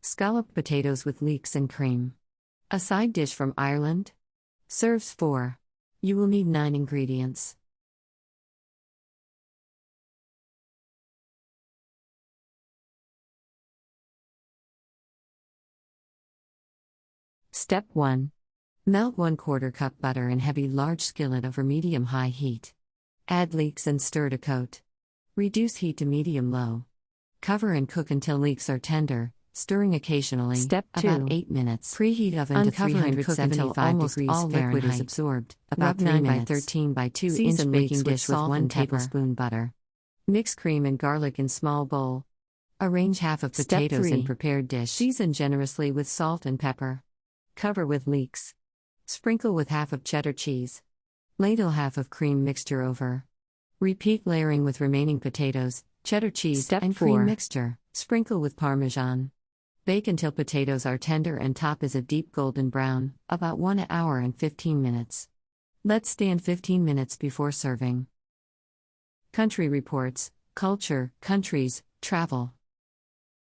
Scalloped potatoes with leeks and cream. A side dish from Ireland? Serves 4. You will need 9 ingredients. Step 1. Melt 1/4 cup butter in heavy large skillet over medium-high heat. Add leeks and stir to coat. Reduce heat to medium-low. Cover and cook until leeks are tender, stirring occasionally. Step 2. About 8 minutes. Preheat oven to 375 degrees all liquid is absorbed. About 9 by 13 by 2 inch baking dish with 1 tablespoon butter. Mix cream and garlic in small bowl. Arrange half of potatoes in prepared dish. Season generously with salt and pepper. Cover with leeks. Sprinkle with half of cheddar cheese. Ladle half of cream mixture over. Repeat layering with remaining potatoes, cheddar cheese, and cream mixture. Sprinkle with Parmesan. Bake until potatoes are tender and top is a deep golden brown, about 1 hour and 15 minutes. Let stand 15 minutes before serving. Country Reports, Culture, Countries, Travel.